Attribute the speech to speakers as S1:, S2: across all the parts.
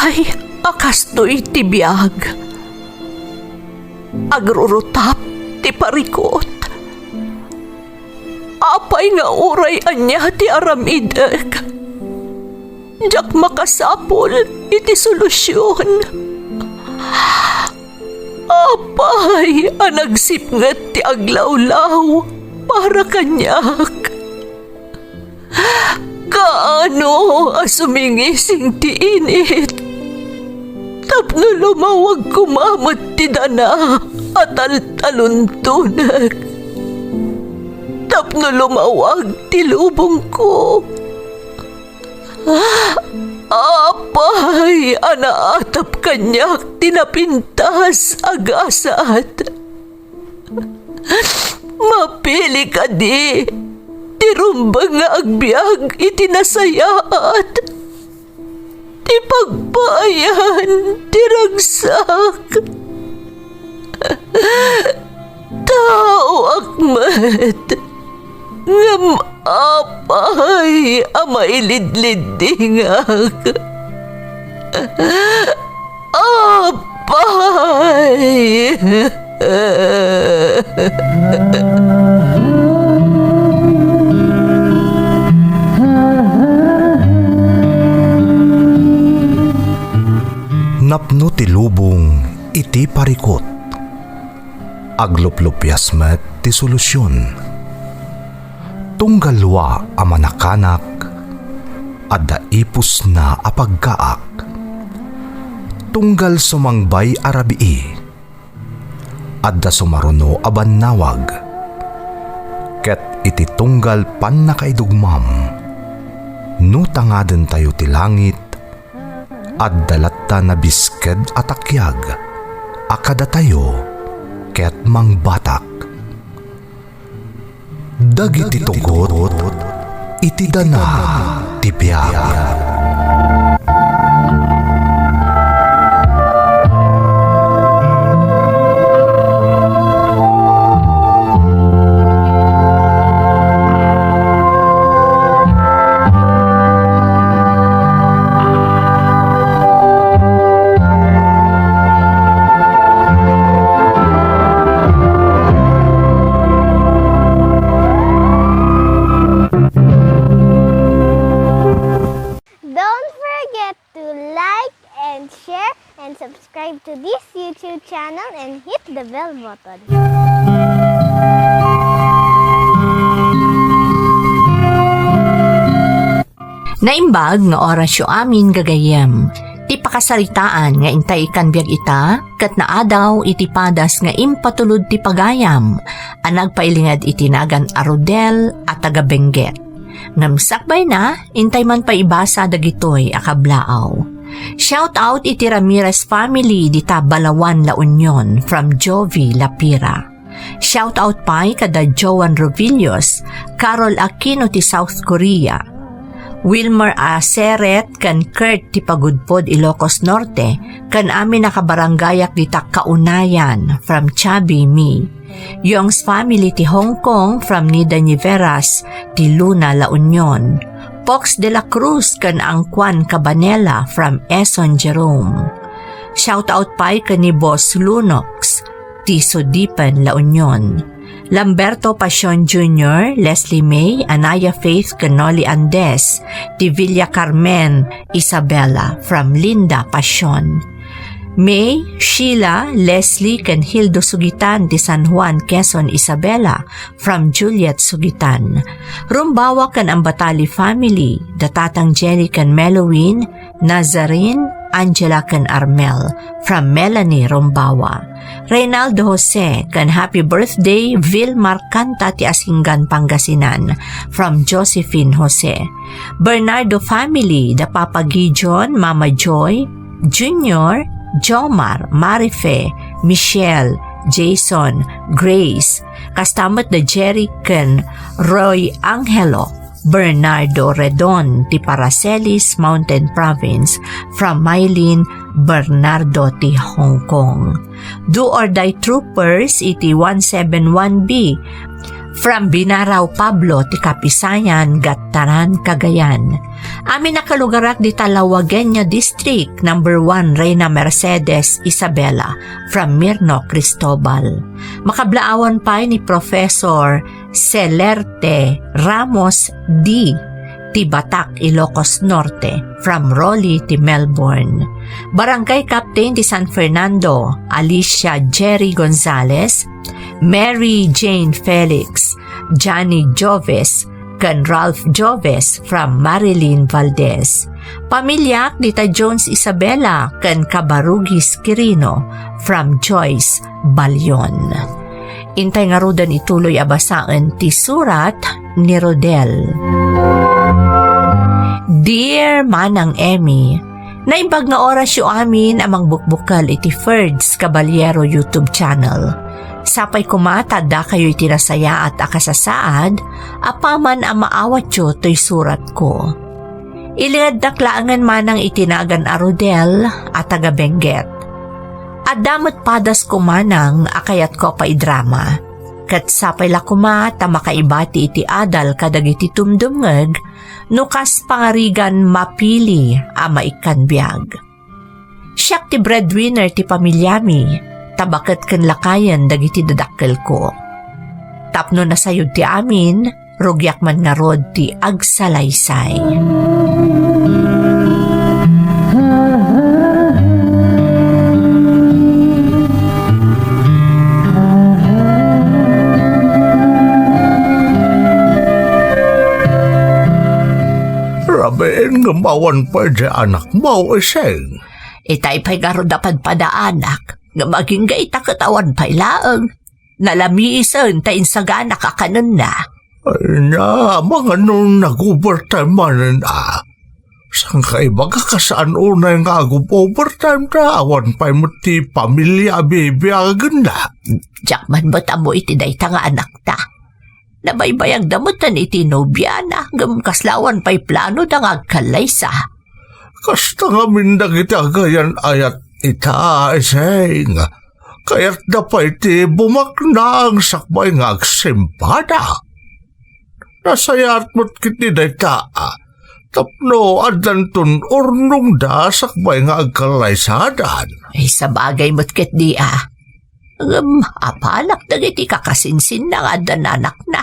S1: Apay, akastoy ti biyag. Agrurutap ti parikot. Apay nga uray anya ti aramidek. Jak makasapol iti solusyon. Apay, anagsipnget ti aglawlaw para kanyak. Kaano asumingising ti init? Tapno lumawag kumamot ti dana at taluntunak. Tapno lumawag ti lubong ko. Apay, anaatap kanyak tinapintas agasat. Mapili ka di, tirumbang nga agbyag itinasayaat. Ti pagbayan, tiragsak. Tao akmat, ngam apay, amailidlidingak. Apay.
S2: Napno ti lubong iti parikot. Agluplupyas met ti solusyon. Tunggalwa a manakanak, adda ipus na apagkaak. Tunggal sumangbay arabii, adda sumaruno a bannawag. Ket iti tunggal pan nakaidugmam, no tangaden tayo ti langit, adda latta na bisked atakyag, akada tayo ket mangbatak. Dagiti tugot, iti dana ti biyag.
S3: Subscribe to this YouTube channel and hit the bell button.
S1: Naimbag nga orasyo amin gagayem. Ti pakasaritaan nga intay ikan biag ita, kat naadaw iti padas nga impatulod ti pagayam, anag pailingad itinagan arudel at tagabengget. Namsakbay na, intay man paibasa dagitoy akablaaw. Shout out iti Ramirez family dita Balawan, La Union from Jovi Lapira. Shout out pa'y kada Joan Rovillos, Carol Aquino ti South Korea, Wilmer Aseret kan Kurt ti Pagudpod Ilocos Norte, kan amin nakabaranggayak dita Kaunayan from Chubby Me. Yong's family ti Hong Kong from Nida Niveras ti Luna, La Union. Pox de la Cruz kan Angkwan Cabanela from Eson Jerome. Shout out pa'y kan ni Boss Lunox ti Sudipan, La Union. Lamberto Pasion Jr., Leslie May, Anaya Faith Canoli Andes, ti Villa Carmen Isabela from Linda Pasion. May, Sheila, Leslie kan Hildo Sugitan ti San Juan, Quezon, Isabela from Juliet Sugitan. Rumbawa kan Ambatali family, datatang Jelly kan Melowin, Nazarene, Angela kan Armel from Melanie Rumbawa. Reynaldo Jose kan Happy Birthday Vilmar Canta ti Asinggan, Pangasinan from Josephine Jose. Bernardo family, da Papa Gijon, Mama Joy, Junior, Jomar, Marife, Michelle, Jason, Grace, kastamat da Jerry kan Roy Angelo, Bernardo Redon ti Paracelis Mountain Province from Mylene Bernardo ti Hong Kong. Do or Die Troopers iti 171B From Binaraw Pablo ti Kapisayan, Gattaran, Cagayan. Amin nakalugarak di Talawagenya District, number 1 Reina Mercedes Isabela, from Mirno, Cristobal. Makablaawan pa ni Professor Celerte Ramos D. ti Batak, Ilocos Norte, from Raleigh ti Melbourne. Barangay Captain ti San Fernando, Alicia Jerry Gonzalez, Mary Jane Felix, Johnny Joves, kan Ralph Joves from Marilyn Valdez. Pamilyak dita Jones Isabela kan Cabarugis Quirino from Joyce Balyon. Intay nga rudan ituloy abasaan ti surat ni Rodel. Dear Manang Emmy, naimbag nga oras yu amin amang bukbukal iti Ferds Caballero YouTube channel. Sapay kumatada kayo itinasaya at akasasaad, apaman ang maawat yu to'y surat ko. Ilingad naklaangan manang itinagan a Rodel at taga Benguet. At damot padas kumanang akayat ko pa idrama. Kat sapay lakuma ta makaibati iti adal kadag iti tumdumngeg, nukas pangarigan mapili a maikanbiag. Siyak ti breadwinner ti pamilyami, tabaket ken lakayan dagiti dadakkel ko. Tapno na sayod ti amin, rugyak man nga rod ti agsalaysay.
S2: Raben ngamawan pa di anak mo iseng.
S1: Itay pa'y garo dapat padaanak, nga maging gaita katawan pa'y laang. Nalamiisan tayin sa gana kakanan na.
S2: Ay na, mga nung nag-overtime manan Sang kay baga kasaan unay nga overtime na awan pa'y mo ti pamilya baby aganda.
S1: Jakman ba't amo iti dayta nga anak ta? Nabaybayag damutan iti nobyana, kaslawan pa'y plano da nga agkalaysa.
S2: Kasta nga mindag iti agayan ayat ita iseng. Kaya't dapay ti bumakna ang sakbay nga agsimpada. Nasayat mo't kiti dayta tapno adantun urnong da sakbay nga agkalaysadan.
S1: Ay sa bagay mo't ket di apanak dagiti kakasinsin na nga dananak na.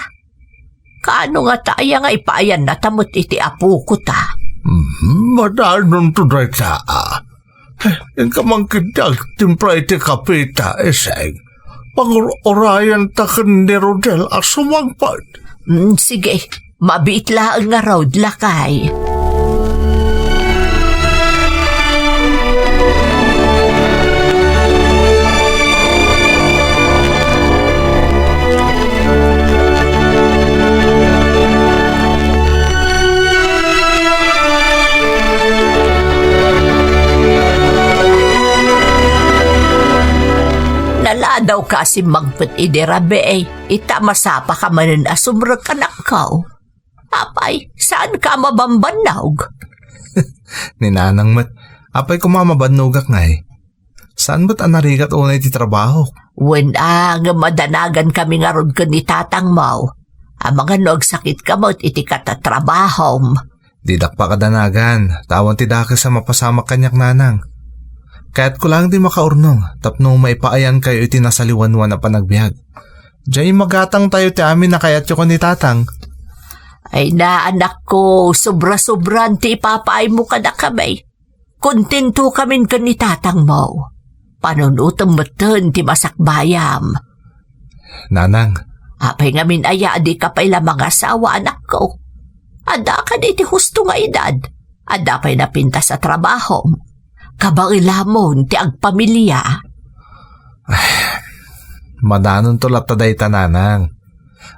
S1: Kaano nga taya nga ipayan na tamot iti apu ko ta?
S2: Madanon to dayta yung kamangkidag timpla iti kapita eseng. Pag-orayan ta kan ni Rodel asumangpad.
S1: Sige, mabitla ang nga raw lakay. Nala daw kasi magpet iderabe ita masapa ka manin asumrag anak kao. Apay, saan ka mabambanawg?
S2: Ninanang mat, apay kumamabanugak nga Saan ba't anarigat unay ti trabaho?
S1: When nga madanagan kami nga rod ka ni tatang mau. Ang mga nagsakit ka mo't iti katatrabahom.
S2: Didak pa kadanagan, tawan ti dake sa mapasamak kanyak nanang. Kaya't ko lang di makaurnong, tapno maipaayan kayo iti nasaliwanwan na panagbiag. Diyay magatang tayo ti amin na kaya't ko ni tatang.
S1: Ay na anak ko, sobra-sobran ti ipapaay mo ka na kami. Kontento kamin ka ni tatang mo. Panunutom matan ti masakbayam.
S2: Nanang.
S1: Apay ngamin aya di ka pa'y lamang asawa anak ko. Ada ka di ti husto nga edad. Ada pa'y napinta sa trabaho. Kabagilamon ti agpamilya.
S2: Madanon to lata dayta nanang.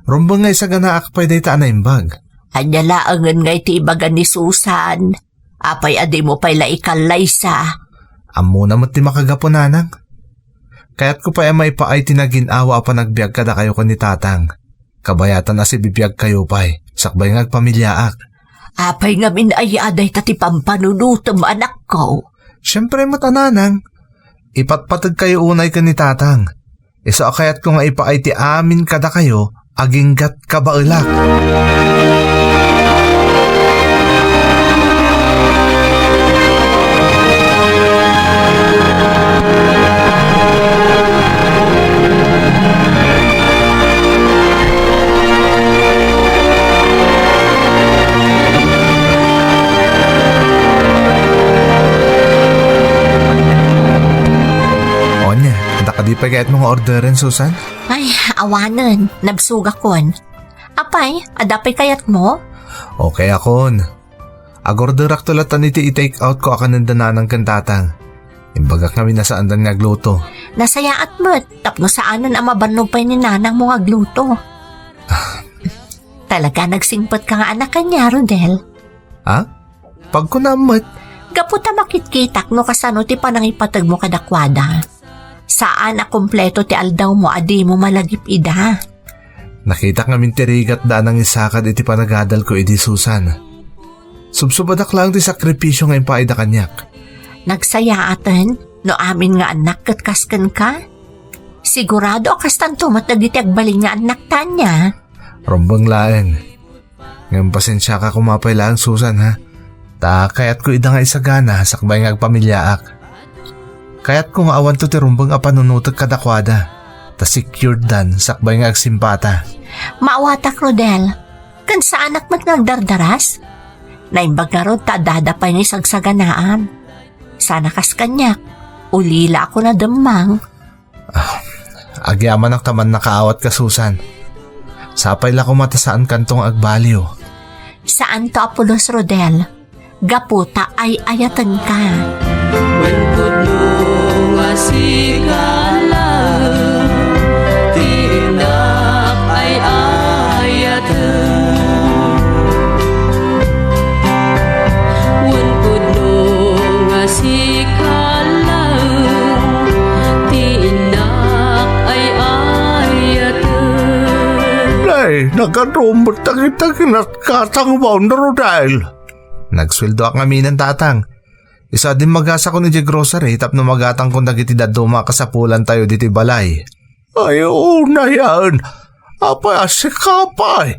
S2: Rumbang ngay sa ganaak pa'y dayta anaimbag.
S1: Anyalaangan ngay ti ibagan ni Susan. Apay adi mo pa'y laikallaysa.
S2: Amo na mo't ti makagapo nanang. Kaya't ko pa'y may paay tinaginawa pa nagbiag kada kayo ko ni tatang. Kabayatan na si bibiyag kayo pa'y. Sakbay nga agpamilyaak.
S1: Apay nga minayaday tati pampanunutom anak ko.
S2: Siyempre matananang. Ipatpatag kayo unay ka ni tatang. Iso kaya't ko nga ipaay ti amin kada kayo aginggat kabailak. Onya, di pa kahit mga orderin, Susan?
S1: Ay, awanan. Nabsuga kon. Apay, adapay kayat mo?
S2: Okay akon. Agorderak tulatan iti i-take out ko akan ng dananang kantatang. Imbagak kami na saan dan ngagluto.
S1: Nasayaat mo't, tapno saanan ang mabanog pa ni nanang mo agluto. Talaga nagsingpot ka nga anak kanya, Rodel.
S2: Ha? Pag ko namat,
S1: Gaputa makitkitak no kasano ti panang ipatag mo kadakwada. Saan a kompleto ti aldaw mo adi mo malagip ida.
S2: nakita ngamin tirigat danang isakad iti panagadal ko iti Susan. Subsubadak lang ti sakripisyo ngayon pa ida kanyak.
S1: Nagsayaatan no amin nga anak katkaskan ka. Sigurado akas tanto matagiti agbaling nga anak tanya.
S2: Rombang laeng. Ngayon pasensya ka kumapay lang, Susan, ha? Ta kayat ko ida nga isagana sakbay nga agpamilyaak. Kayat ko nga awan to ti rumbang apanunutag kadakwada. Ta secured dan sakbay nga agsimpata.
S1: Maawatak, Rodel. Kan sa anak mat nagdardaras? Naimbag nga rod ta dadapay ni sagsaganaan. Sana kas kanyak. Ulila ako na damang.
S2: Agyaman ak taman nakaawat ka, Susan. Sapay la ko matasaan kantong agbaliw.
S1: Saan to Apolos, Rodel? Gaputa ay ayatan ka.
S4: When puno nga sigala, tinak ay ayatan. When puno nga sigala, tinak ay ayatan.
S2: Nay, nagkatumot na kita kinatkatang boundary dahil. Nagsweldo ak kami ng tatang. Isa din magasa ko ni grocery tapno magatang kung dagiti daduma kasapulan tayo diti balay. Ay, na yan. Apay asikapay.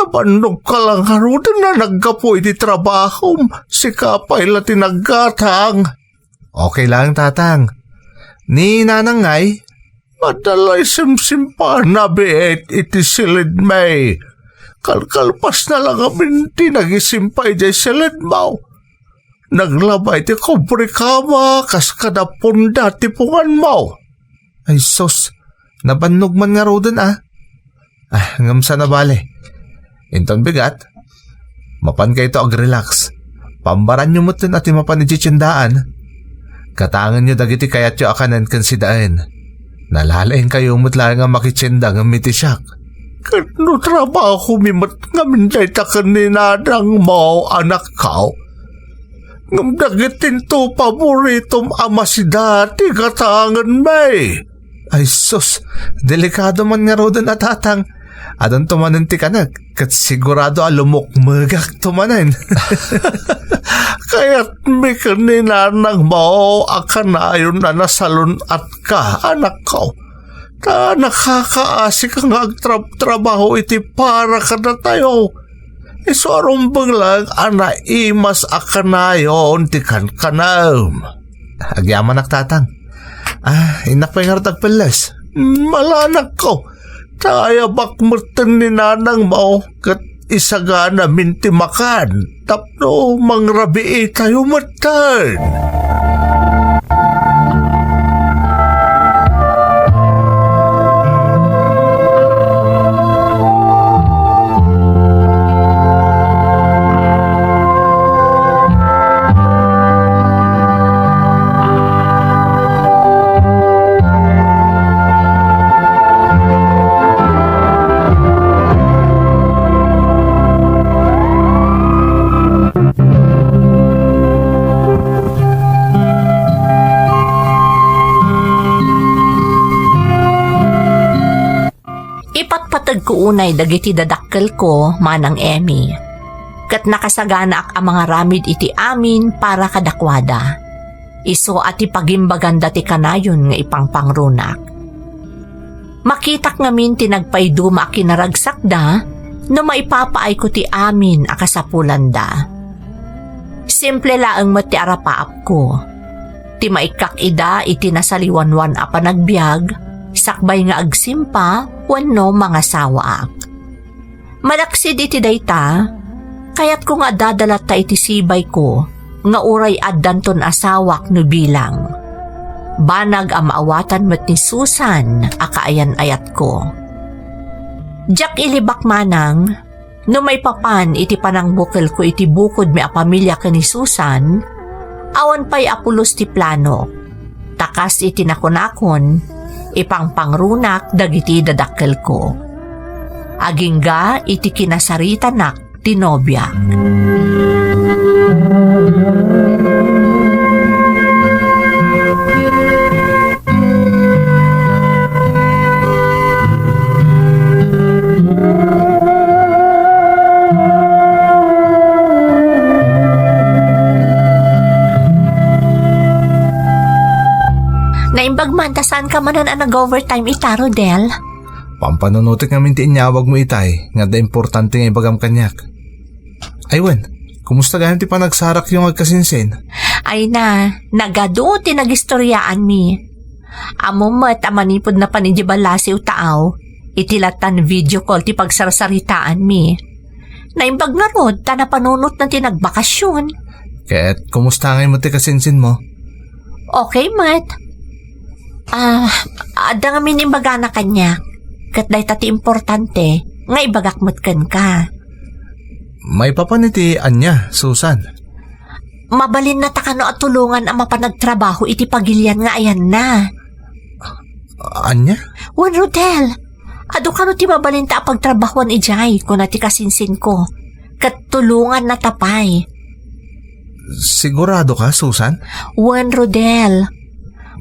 S2: Nabanog ka lang harudan na naggapo iti trabaho. Sikapay la tinaggatang. Okay lang, tatang. Ni nanangay, madalay simsimpa na biit iti silid may. Kalkalpas na lang kami tinagisimpay jay silid mo. Naglabay ti komprikama kas kadapunda ti pungan mo. Ay sus, nabanog man nga rodan ngamsa na bale. Inton bigat, mapan kayo to ag-relax. Pambaran nyo mo tin at mapanijitsindaan. Katangan nyo dagiti kayat nyo akanan kansidaan. Nalalain kayo mutla nga makitsinda nga mitisyak. Kano trabaho mimat nga minday takan ni nadang mo anak kao. Ngam dagitin to paboritom ama si dati katangan may. Ay sus, delikado man nga rodan at hatang. Adon tumanan ti kanak, kat sigurado alumok magak tumanan. Kaya't may kanina nang mo akan na ayon na nasalon at ka, anak ko. Ta nakakaasik ang agtrabaho iti para ka na tayo. Isorong lang ana imas akan na yon ti kankanam. Agyaman tatang. Inak pa yung tagpilas. Malanak ko. Taya bakmerten ni nanang mo kat isagana minti makan. Tapno mangrabi tayo matan.
S1: Ipatpatag ko unay dagiti dadakkel ko manang Emmy. Kat nakasagana ak ang mga ramid iti amin para kadakwada. Iso at ipagimbaganda ti kanayon nga ipangpangrunak. Makitak ngamin tinagpayduma kinaragsakda no maipapaay ko ti amin akasapulanda. Simple laang mo ti arapaap ko. Ti maikak ida iti nasaliwanwan a panagbiag, sakbay nga agsimpa wenno mga sawaak. Malaksid iti dayta, kayat ko nga dadalat ta iti sibay ko, nga uray addanton asawak no bilang. Banag ang maawatan met ni Susan, akaayan ayat ko. Jack ilibak manang, no may papan iti panangbukil ko iti bukod may apamilya ka ni Susan, awan pa'y apulos ti plano. Takas iti nakunakon, ipangpangrunak dagiti dadakkel ko. Agingga iti kinasaritanak ti nobya. Naimbag man, saan ka manan ang nag-overtime ita, Rodel?
S2: Pampanunutik namin ti inyawag mo itay, nga da importante nga ibagam kanyak. Aywan, kumusta gayam ti panagsarak yung agkasinsin?
S1: Ay na, nagado ti nagistoryaan mi. Amo mo't amanipod na panidibalasiw taaw, itilatan video call ti pagsarsaritaan mi. Naimbag nga rod, ta napanunot na ti nagbakasyon.
S2: Kaya't kumusta ngayon mo ti kasinsin mo?
S1: Okay, Mat. Ada nga minimbaga na kanya. Kat day tati importante, nga ibagakmat kan ka.
S2: May papaniti anya, Susan.
S1: Mabalin na takano at tulungan ang mapanagtrabaho iti pagilyan nga ayan na.
S2: Anya?
S1: Juan Rodel, ado ka no ti mabalin ta pagtrabahuan ijay kung nati kasinsin ko. Kat tulungan na tapay.
S2: Sigurado ka, Susan?
S1: Juan Rodel,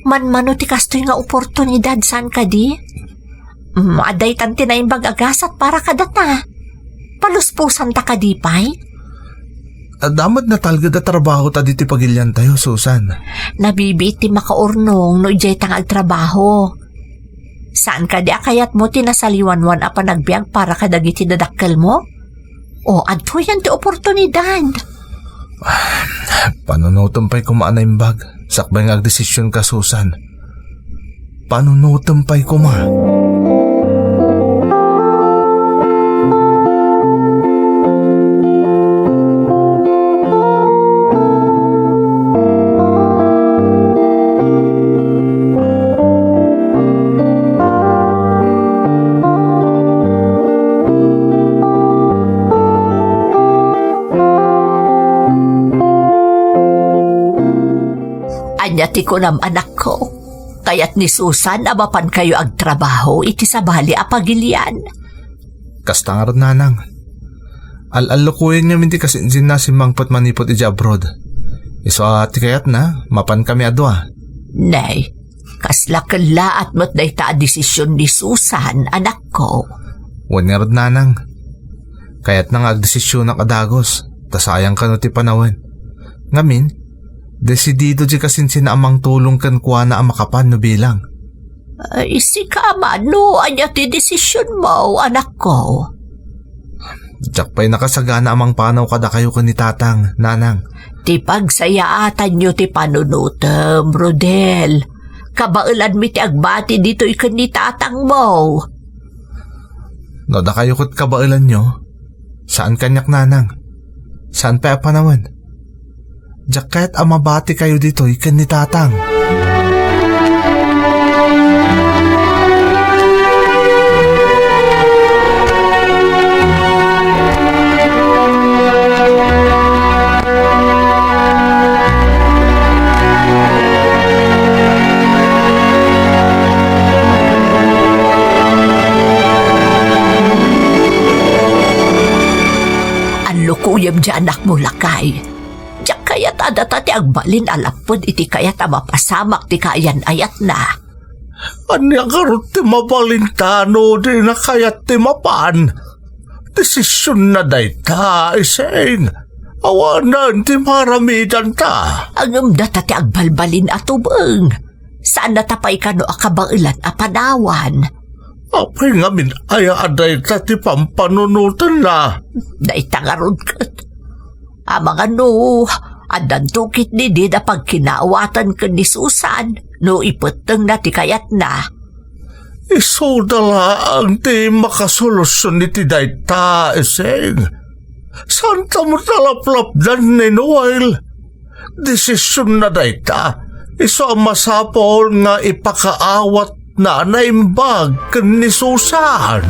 S1: man-mano ti kastoy nga oportunidad saan ka di? Maaday tanti na imbag agasat para kadata. Paluspusan ta ka di pay?
S2: Damat na talgad at trabaho ta diti pagilyan tayo, Susan.
S1: Nabibiit ti makaurnong no ijay tang agtrabaho. Saan ka di akayat mo tinasaliwanwan a panagbiag para kadagiti dadakkel mo? O adto yan ti oportunidad.
S2: Panunutumpay kumaan na imbag. Sakbay nga agdesisyon ka, Susan. Panunutumpay kuma.
S1: Anyati ko nam anak ko, kayat ni Susan abapan kayo agtrabaho iti sabali a pagilian.
S2: Kasta nga rin, nanang. Al-alukuyan niya minti kasinsin na si Mangpot manipot iti abroad. Iso ati kayat na, mapan kami adwa.
S1: Nay, kaslakala at mo't day ta desisyon ni Susan, anak ko.
S2: Wan nga rin, nanang. Kayat na nga agdesisyon ng adagos, tasayang ka no ti panawan. Ngamin, desidido di kasinsin na amang tulong kan kuha na ang makapan no bilang.
S1: Ay, si kamano, anya ti desisyon mo, anak ko.
S2: Diyak pa'y nakasagana amang panaw kada kayo kan ni tatang, nanang.
S1: Ti pagsayaatan nyo ti panunutem, Rodel. Kabailan mi ti agbati dito ikan ni tatang mo.
S2: No da kayo kat kabailan nyo, saan kanyak, nanang? Saan pa panawan? Diyak kahit amabati kayo dito ikan ni tatang.
S1: Lukuyem di anak mo lakay. Diyak kayat adata ti agbalin alapod iti kayat mapasamak ti kayan ayat na.
S2: Anya karot ti mapalintano di na kayat ti mapan. Desisyon na dayta, isain. Awanan ti maramidan ta.
S1: Ang data ti agbalbalin atubeng. Saan natapay ka no akabailan apanawan?
S2: Apay nga min aya aday ti pampanunutan na.
S1: Daitangarod kat. Amang ano, adan tukit ni di na pag kinaawatan ka ni Susan, no ipeteng na ti kayat na.
S2: Iso dala ang ti makasolusyon ni ti dayta, eseng. Santa mo talaplapdan ni Noel. Desisyon na dayta. Iso ang masapol nga ipakaawat na naimbag kan ni Susan.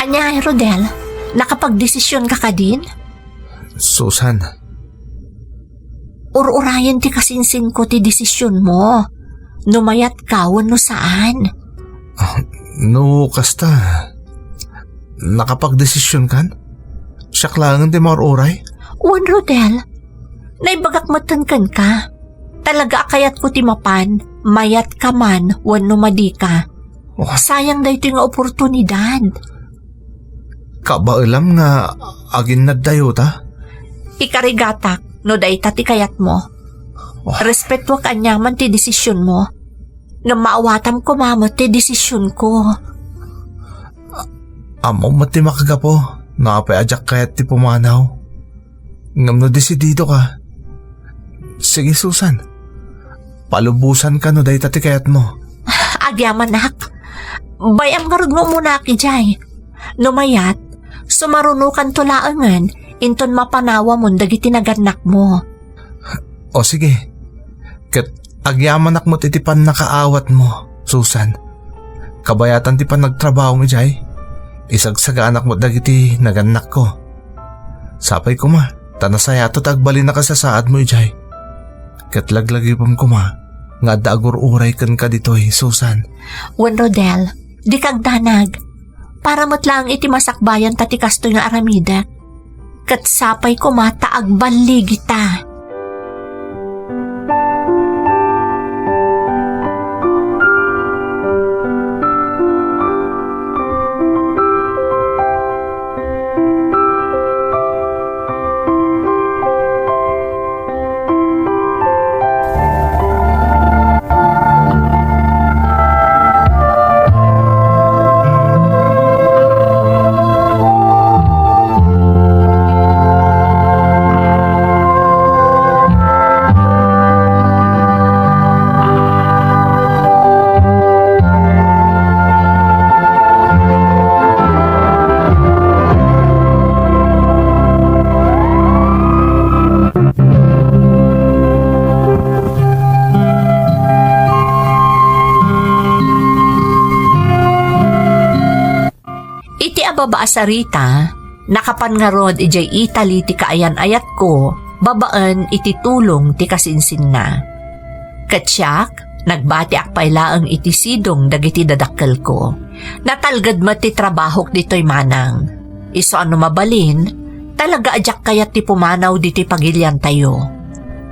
S1: Anya, Rodel, nakapagdesisyon ka ka din?
S2: Susan,
S1: Ur-urayan ti kasinsin ko ti desisyon mo. Numayat ka, no saan?
S2: no kasta. Nakapagdesisyon kan? Siyak lang di maruray?
S1: Wan, Rodel, naibagak matankan ka. Talaga akayat ko ti mapan, mayat ka man, wan numadi ka.
S2: Oh.
S1: Sayang da ito nga oportunidad.
S2: Kabailam nga agin nagdayo ta?
S1: Ikarigatak, no day tati kayat mo. Respeto kanyaman ti desisyon mo. Nga maawatam ko mamot ti desisyon ko.
S2: Amo mati makagapo, nakapayadyak kayat ti pumanaw. Ngam no desidido ka. Sige Susan, palubusan ka no day tati kayat mo.
S1: Agyaman nak, bayam garod mo muna ki jay. Numayat, sumarunukan tulaangan, inton mapanawa mo dagiti naganak mo.
S2: O sige, kat agyaman ak mo titipan nakaawat mo, Susan. Kabayatan ti pan nagtrabaho mo jay. Isagsagaan ak mo dagiti naganak ko. Sapay ko ma, tanasayato tagbali na kasasaad mo jay. Kat laglagipam ko ma, nga dagur uray kan ka ditoy, Susan.
S1: Wan Rodel, di kag danag. Para matlang iti masakbayan tati kastoy nga aramida. Kat sapay ko mata agbali kita. Babaasarita, nakapan nga rod ijay Italy ti kaayan ayat ko, babaan iti tulong ti kasinsin na. Katsyak, nagbati akpailaang iti sidong dagiti dadakkel ko. Natalgad mo ti trabahok dito'y manang. Iso ano mabalin, talaga ajak kayat ti pumanaw diti pagilyan tayo.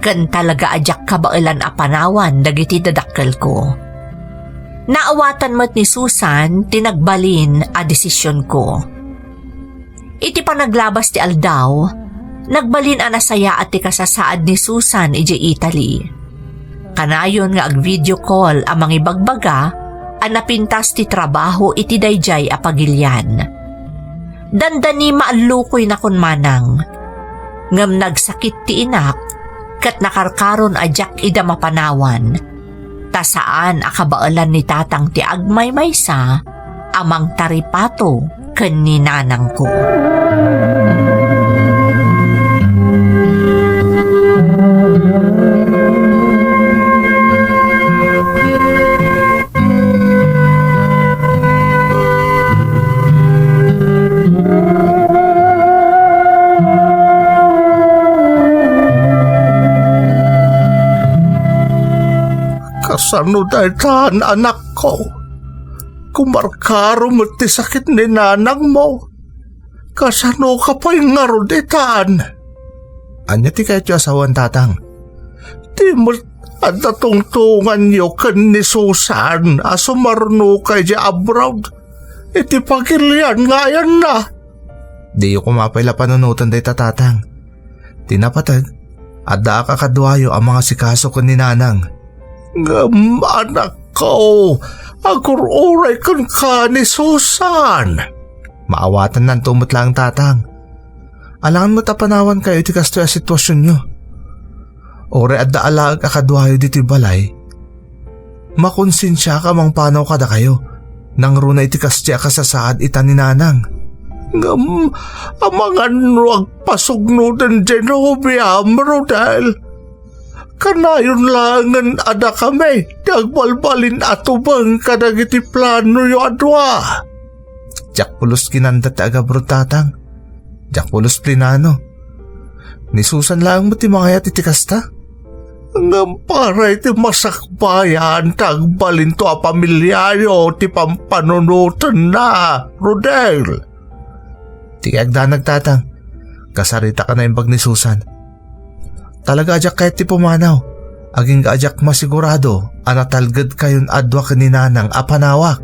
S1: Kan talaga ajak kabailan apanawan dagiti dadakkel ko. Naawatan mo't ni Susan, tinagbalin a desisyon ko. Iti pa naglabas ti aldaw, nagbalin a nasaya at ti kasasaad ni Susan iji Italy. Kanayon nga ag video call amang ibagbaga, a napintas ti trabaho iti dayjay a pagilyan. Dandani maalukoy na kun manang, ngam nagsakit ti inak, kat nakarkaron ajak ida mapanawan. Tasaan akabaalan ni tatang ti agmay maysa amang taripato ken ni nanang ko.
S2: Kasano daytan anak ko? Kumarkaro mo ti sakit ni nanang mo. kasano ka pa yung ngaruditan? Anya ti kayo asawan tatang. Di mo at natungtungan niyo kan ni Susan aso marno kay di abroad. Iti pagilian nga yan na. Di yung kumapayla panunutan day tatang. Tinapatag at daa kakadwayo ang mga sikaso ko ni nanang. Ngam anak ko, agururay kan ka ni Susan. Maawatan ng tumutlang tatang. Alangan mo tapanawan kayo iti kasto yung sitwasyon nyo. Ore at daalag akadwayo diti balay. Makonsensya ka mang panaw kada kayo. Nang runa iti kastya kasasaad ita ni nanang. Ngam, amangan ruag pasugno den Genovia, Rodel. Kanayon langan ada kami. Dagbalbalin atubang kadagiti plano yo adwa. Jak pulos kinanda ti agabro tatang. Jak pulos plinano. Ni Susan lang mo ti mga yat iti kasta? Ngam para iti masakbayan tagbalin to a pamilyayo ti pampanunutan na, Rodel. Ti agda nagtatang. Kasarita ka na yung bag ni Susan. Talaga ajak kahit ti pumanaw. Aging kaajak masigurado anatalgad kayon adwa kaninanang apanawak.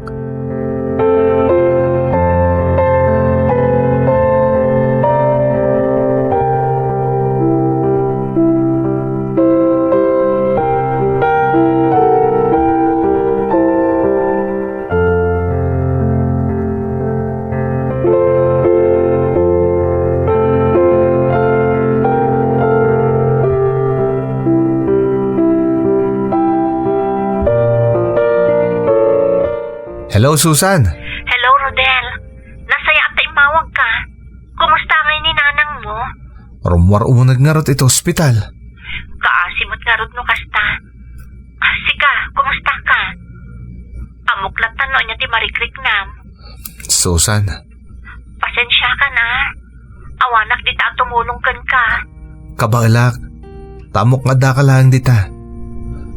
S2: Hello, Susan.
S1: Hello, Rodel. Nasaya at imawag ka. Kumusta ngay ni nanang mo?
S2: Rumwar umunag nga rot ito ospital.
S1: Kaasimot nga rod no kasta. Sika, kumusta ka? Amuklat na niya ti marikriknam.
S2: Susan,
S1: Pasensya ka na. Awanak dita tumulong ka.
S2: kabalak. Tamok nga da ka lang dita.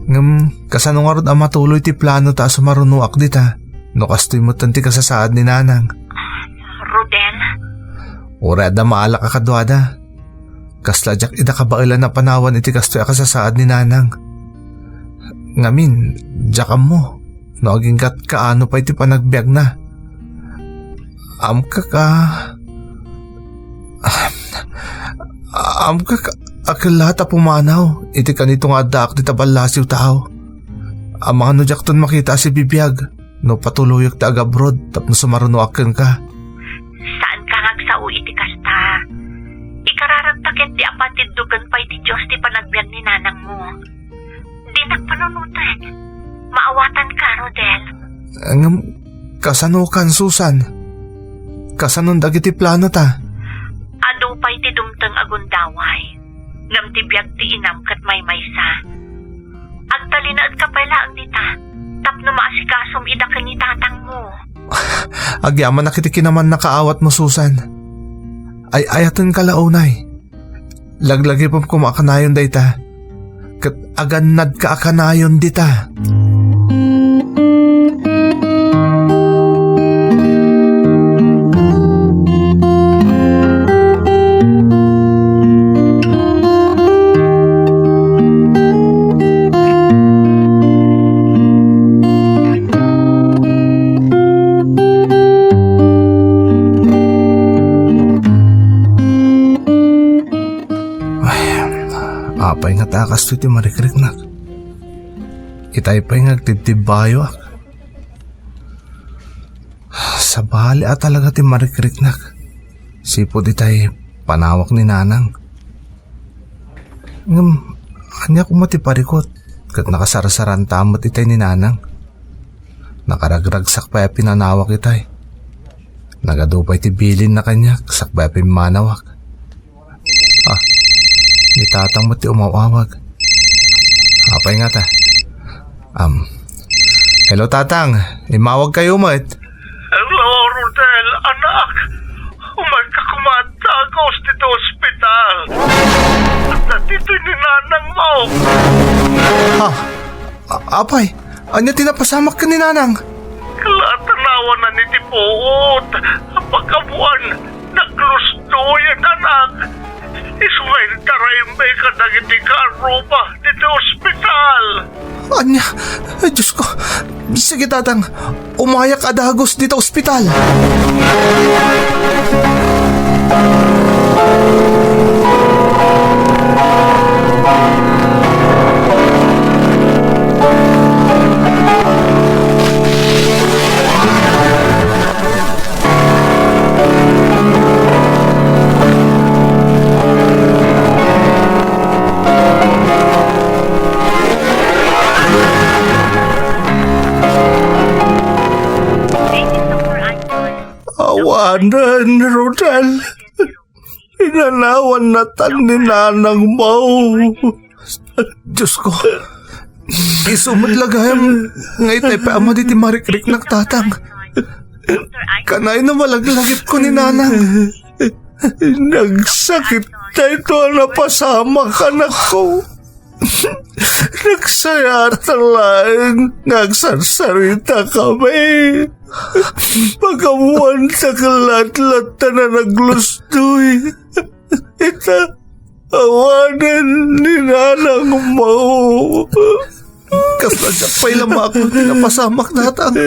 S2: Ngam, kasano nga rod ang matuloy ti plano ta sumarunuak dita. No kastoy mo tanti kasasaad ni nanang.
S1: Rodel,
S2: Ura da maalak ka kadwada. Kasladyak ida kabailan na panawan iti kastoy kasasaad ni nanang. Ngamin, jakam mo. No aging kat kaano pa iti panagbiag na. Am ka akilata pumanaw. Iti kanito nga daak di tabalasiw tao. Ang mga nujakton makita si bibiyag. No patuluyok ta agabroad tapno sumarunuaken ka.
S1: saan ka ngagsaw iti kasta? Ikararagtakit di apatid dugan pa iti Diyos ti panagbiag ni nanang mo. Di nagpanunutan. Maawatan ka, Rodel.
S2: Ngam, kasanukan Susan. Kasanon dagiti plano ta.
S1: Ado pa iti dumteng agundaway. Ngam ti biag ti inam kat may maysa. Agtalinaad ka pala ang dita. Tapno maasikasom ida ka ni tatang mo.
S2: Agyaman nakitiki naman nakaawat mo Susan. Ay ayatan ka launay. Laglagi pang kumakanayon dayta. Kat aganad ka akanayon dita. Apay nga takas to iti marikriknak. Itay pa'y ngagtibtibayo ak. Sa bahali at talaga ti marikriknak. Sipod itay panawak ni nanang. Anya kumati parikot. Kat nakasarasaran tamot itay ni nanang. Nakaragragsak pa pinanawak itay. Nagadupay ti bilin na kanyak. Sakbay manawak. Ni tatang mo ti umawawag. Apay nga ta. Hello tatang, imawag kayo mat.
S5: Hello, Rodel, anak. Umagkakumatagos dito ospital. At dito ni nanang mo.
S2: Ha? Apay, anya tinapasamak ka ni nanang?
S5: Kalatanawan na ni Tipuot. Pagkabuan, naglusto yan anak. Isway taray may kadagiti ka roba dito ospital.
S2: Anya, ay Diyos ko. Sige tatang, umayak adagos dito ospital. Awanan, Rodel. Inanawan na tan ni nanang mo. Diyos ko. Isumudlagayam. Ngay tayo pa ama di marikrik nagtatang. Kanay na malaglagip ko ni nanang. Nagsakit tayo ito na pasama ka na ko. Nagsayatan lang. Nagsarsarita kami. Pagkamuan sa kalat-lat na naglustoy. Ita, awanan ni nanang mo. Kasladyak pa'y lama ako pinapasamak natang.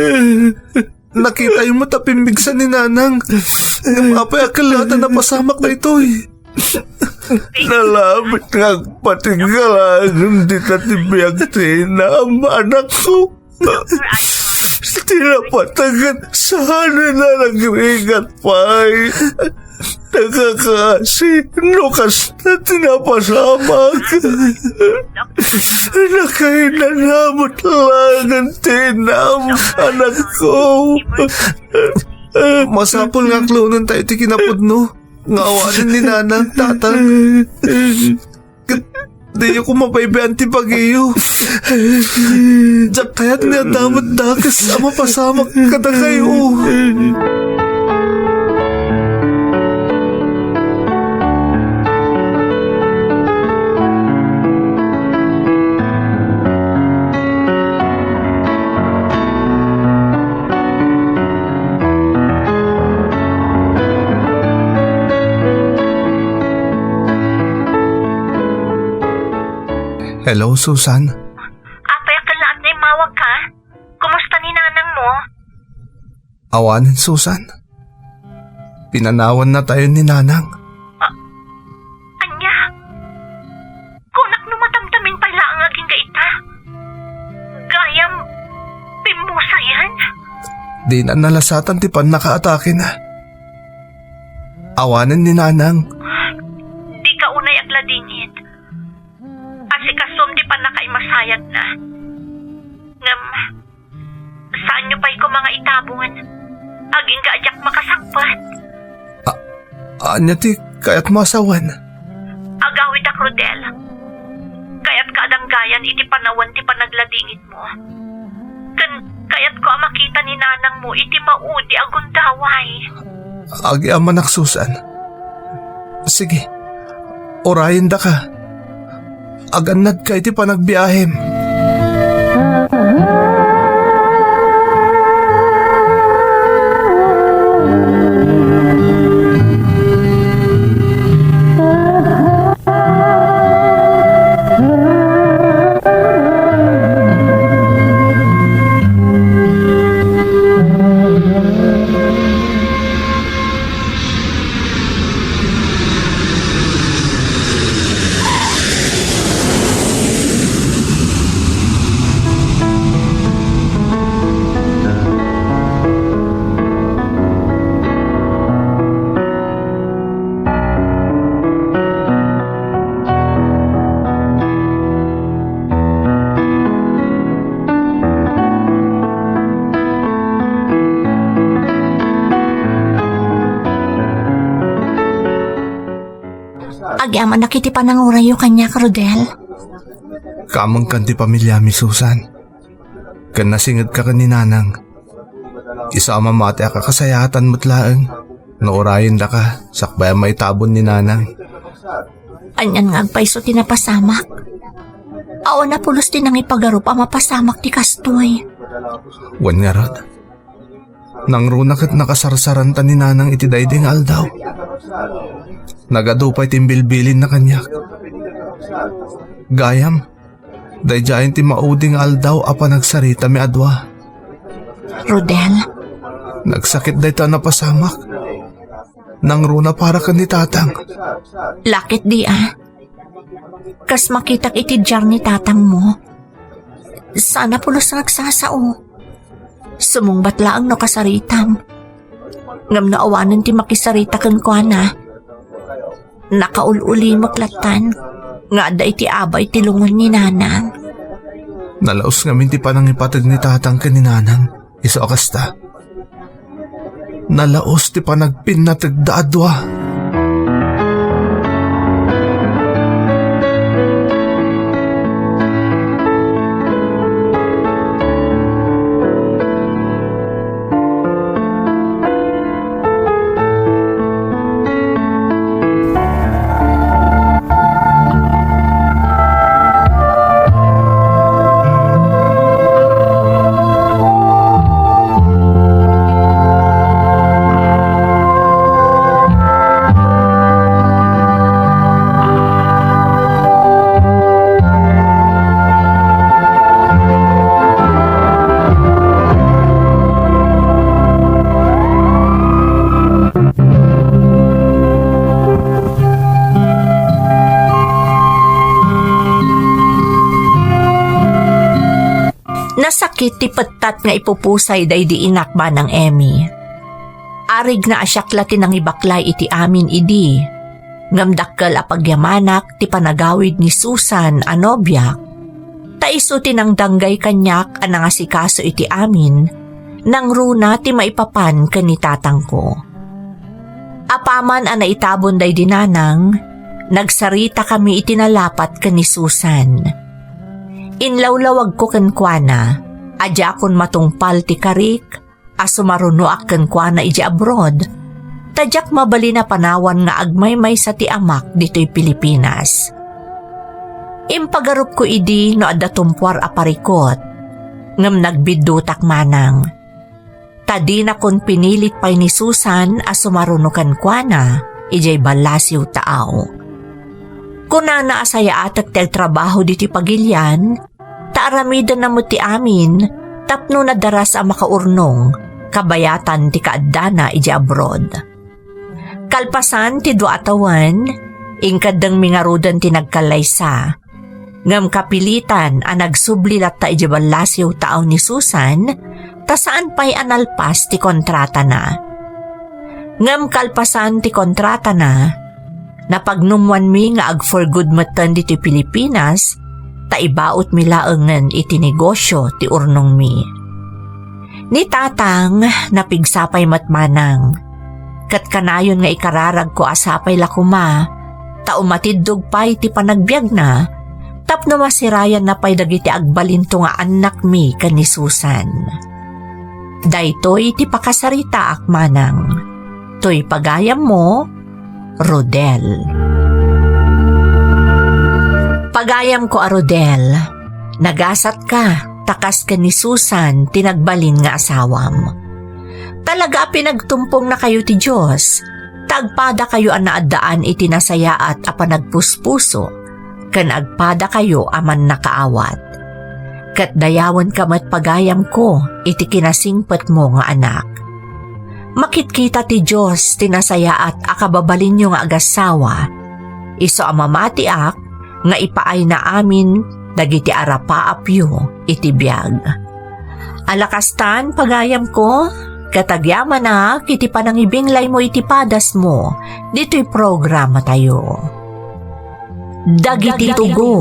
S2: Nakita yung matapimbigsan ni nanang. Ng apay akalatan na pasamak na ito'y. Nalabit nga patigalan di tatibiyag tinam anak ko. Tinapatagan sana na nagrigat pa'y. Nakakasi, nukas na tinapasamak. Nakainanamot lang ang tinam, anak ko. Masapol nga klonon tayo ti kinapudno. Ngawanan ni nanang tatang. Di ko mapaibayan ti pag-iyo. Diyak kaya't niya damat dakas ama pasamak kada kayo. Hello, Susan.
S6: Apay akalaat na mawag ka. Kumusta ni nanang mo?
S2: Awanin, Susan. Pinanawan na tayo ni nanang.
S6: Anya? Kunak numatamtamin pala ang aging gaita. Gayam, pimusa yan.
S2: Di na nalasatan tipan nakaatake na. Awanin ni nanang.
S6: Di ka unay agladingit. Asikasom di pa nakaimasayag na. Ngam, saan nyo pa'y ko mga itabungan? Aging gaadyak makasangpat.
S2: Anya ti kaya't masawan.
S6: Agawid ak Rodel. Kaya't kaadanggayan iti panawan ti panagladingit mo. Kaya't ko makita ni nanang mo iti maudi agundaway.
S2: Agi amanak, Susan. Sige, orayin da ka. Aganad ka iti panagbiyahem.
S1: Agyaman nakiti pa nang urayo kanya, Rodel.
S2: Kamang kanti pamilya mi, Susan. Kan nasingad ka ni nanang. Isama mati akakasayatan mo't laeng. Naurayin da ka, sakbaya may tabon ni nanang.
S1: Anyan nga agpaiso tinapasamak. Awan na pulos din ang ipagarup ang mapasamak ti kastoy.
S2: Wan nga rod. Nang runak at nakasarsaran ta ni nanang iti dayding aldaw. Nagadupay timbilbilin na kanyak. Gayam, dayjayan ti mauding aldaw apa nagsarita mi adwa.
S1: Rodel,
S2: Nagsakit day ta napasamak. Nang runa para ka ni tatang.
S1: lakit di Kas makitak iti jar ni tatang mo. Sana pulos nagsasao. Sumungbat laang no kasaritam. Ngam naawanan ti makisarita kan kwa na. Nakaululi maklatan. Nga da iti abay ti lungon ni nanang.
S2: Nalaos ngamin ti panang ipatid ni tatang ka ni nanang. Iso akasta. Nalaos ti panagpinatid da adwa.
S1: Nasakit ti petat nga ipupusay day di inakba ng Emmy. Arig na asyaklati ng ibaklay iti amin idi. Ngamdakkel a pagyamanak ti panagawid ni Susan a nobyak. Taiso tinang danggay kanyak a nangasikaso iti amin nang runa ti maipapan ken ni tatang ko. Apaman a naitabon day dinanang, nagsarita kami iti nalapat ken ni Susan. Inlawlawag ko ken kuana, adya akon matungpal ti karik, aso marunoak ken kuana iji abroad, tadyak mabali na panawan nga agmaymay sa ti amak dito'y Pilipinas. Impagarup ko idi no adda tumpwar a parikot, ngem nagbidutak manang. Tadi na kon pinilit pay ni Susan aso marunukan kuana, ijay balasiw taaw. Kuna na asaya atak tel trabaho diti pagilyan, taaramidan na mo ti amin, tapno na daras a makaurnong, kabayatan ti kaaddana iji abroad. Kalpasan ti duatawan, ingkadang mingarudan ti nagkalaysa, ngam kapilitan a nagsublilat ta iji balasiw taaw ni Susan, ta saan pa'y analpas ti kontrata na. Ngam kalpasan ti kontrata na, napagnumwan mi nga ag for good matan dito Pilipinas, ta ibaot mi laengen iti negosyo ti urnong mi. Ni tatang napigsapay matmanang, kat kanayon nga ikararag ko asapay lakuma, ta umatiddog pay ti panagbiag na, tapno masirayan na pay dagiti agbalinto nga anak mi ken ni Susan. Daytoy ti pakasarita akmanang, toy pagayam mo, Rodel. Pagayam ko a Rodel, nagasat ka, takas ka ni Susan, tinagbalin nga asawam. Talaga pinagtumpong na kayo ti Diyos, tagpada kayo ang naadaan iti nasayaat a panagpuspuso, kan agpada kayo aman nakaawat. Kat dayawan ka mat pagayam ko, iti kinasingpet mo nga anak. Makitkita ti Diyos tinasayaat akababalin nyo nga agasawa. Iso amamati ak nga ipaay na amin dagiti arapaapyo iti biyag. Alakastan pagayam ko, katagyaman na kiti panangibinglay mo iti padas mo, dito'y programa tayo. Dagiti tugo,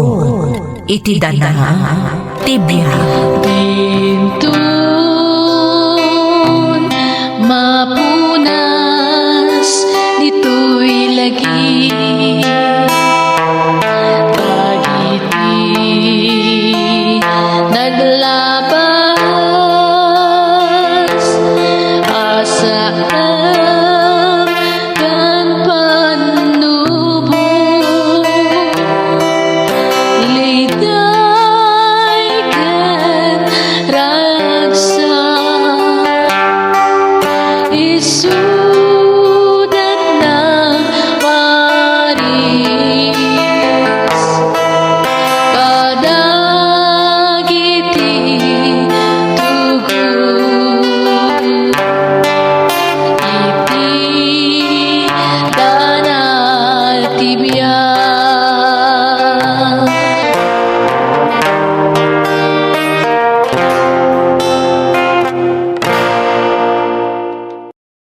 S1: iti dana, ti biyag.
S4: Bintun mapunas dito'y lagi pagiti naglaban